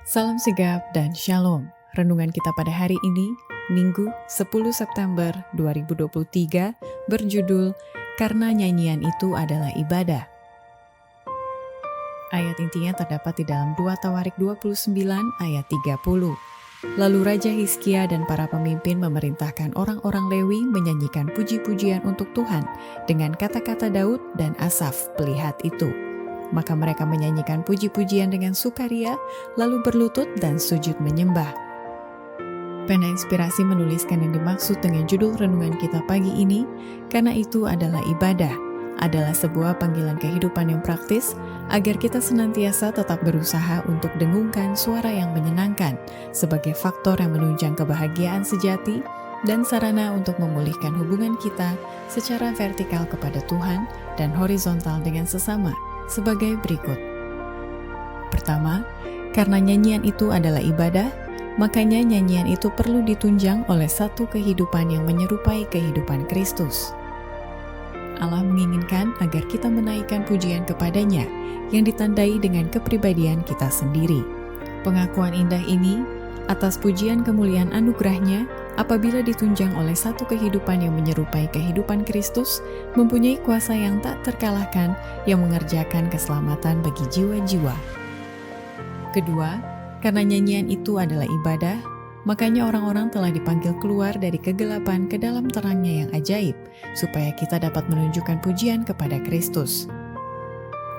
Salam sigap dan shalom. Renungan kita pada hari ini, Minggu 10 September 2023, berjudul Karena Nyanyian Itu Adalah Ibadah. Ayat intinya terdapat di dalam 2 Tawarik 29 ayat 30. Lalu Raja Hizkia dan para pemimpin memerintahkan orang-orang Lewi menyanyikan puji-pujian untuk Tuhan dengan kata-kata Daud dan Asaf pelihat itu. Maka mereka menyanyikan puji-pujian dengan sukaria, lalu berlutut dan sujud menyembah. Pena Inspirasi menuliskan yang dimaksud dengan judul renungan kita pagi ini, karena itu adalah ibadah, adalah sebuah panggilan kehidupan yang praktis, agar kita senantiasa tetap berusaha untuk dengungkan suara yang menyenangkan, sebagai faktor yang menunjang kebahagiaan sejati, dan sarana untuk memulihkan hubungan kita secara vertikal kepada Tuhan dan horizontal dengan sesama, sebagai berikut. Pertama, karena nyanyian itu adalah ibadah, makanya nyanyian itu perlu ditunjang oleh satu kehidupan yang menyerupai kehidupan Kristus. Allah menginginkan agar kita menaikkan pujian kepadanya yang ditandai dengan kepribadian kita sendiri. Pengakuan indah ini atas pujian kemuliaan anugerahnya apabila ditunjang oleh satu kehidupan yang menyerupai kehidupan Kristus, mempunyai kuasa yang tak terkalahkan yang mengerjakan keselamatan bagi jiwa-jiwa. Kedua, karena nyanyian itu adalah ibadah, makanya orang-orang telah dipanggil keluar dari kegelapan ke dalam terangnya yang ajaib, supaya kita dapat menunjukkan pujian kepada Kristus.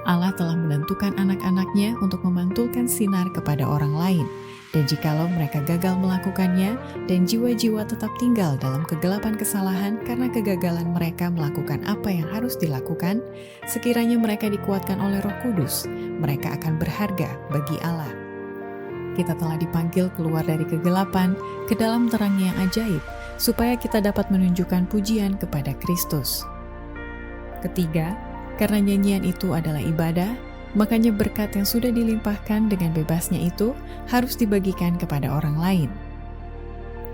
Allah telah menentukan anak-anaknya untuk memantulkan sinar kepada orang lain, dan jikalau mereka gagal melakukannya dan jiwa-jiwa tetap tinggal dalam kegelapan kesalahan karena kegagalan mereka melakukan apa yang harus dilakukan, sekiranya mereka dikuatkan oleh Roh Kudus, mereka akan berharga bagi Allah. Kita telah dipanggil keluar dari kegelapan ke dalam terangnya yang ajaib, supaya kita dapat menunjukkan pujian kepada Kristus. Ketiga, karena nyanyian itu adalah ibadah, makanya berkat yang sudah dilimpahkan dengan bebasnya itu harus dibagikan kepada orang lain.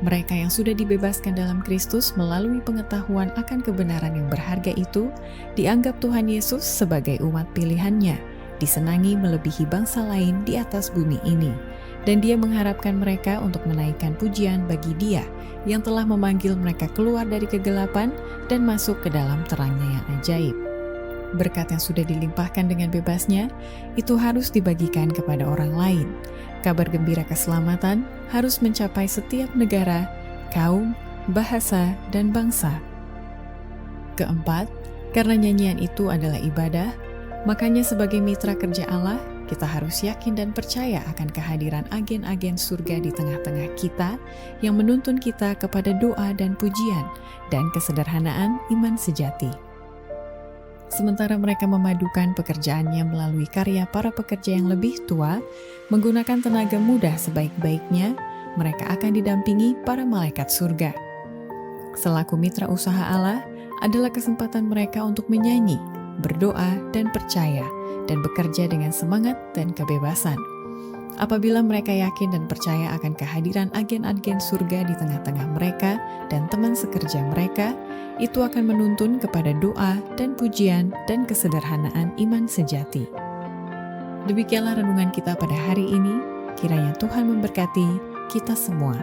Mereka yang sudah dibebaskan dalam Kristus melalui pengetahuan akan kebenaran yang berharga itu, dianggap Tuhan Yesus sebagai umat pilihannya, disenangi melebihi bangsa lain di atas bumi ini, dan Dia mengharapkan mereka untuk menaikkan pujian bagi Dia yang telah memanggil mereka keluar dari kegelapan dan masuk ke dalam terangnya yang ajaib. Berkat yang sudah dilimpahkan dengan bebasnya, itu harus dibagikan kepada orang lain. Kabar gembira keselamatan harus mencapai setiap negara, kaum, bahasa, dan bangsa. Keempat, karena nyanyian itu adalah ibadah, makanya sebagai mitra kerja Allah, kita harus yakin dan percaya akan kehadiran agen-agen surga di tengah-tengah kita yang menuntun kita kepada doa dan pujian dan kesederhanaan iman sejati. Sementara mereka memadukan pekerjaannya melalui karya para pekerja yang lebih tua, menggunakan tenaga muda sebaik-baiknya, mereka akan didampingi para malaikat surga. Selaku mitra usaha Allah adalah kesempatan mereka untuk menyanyi, berdoa, dan percaya, dan bekerja dengan semangat dan kebebasan. Apabila mereka yakin dan percaya akan kehadiran agen-agen surga di tengah-tengah mereka dan teman sekerja mereka, itu akan menuntun kepada doa dan pujian dan kesederhanaan iman sejati. Demikianlah renungan kita pada hari ini, kiranya Tuhan memberkati kita semua.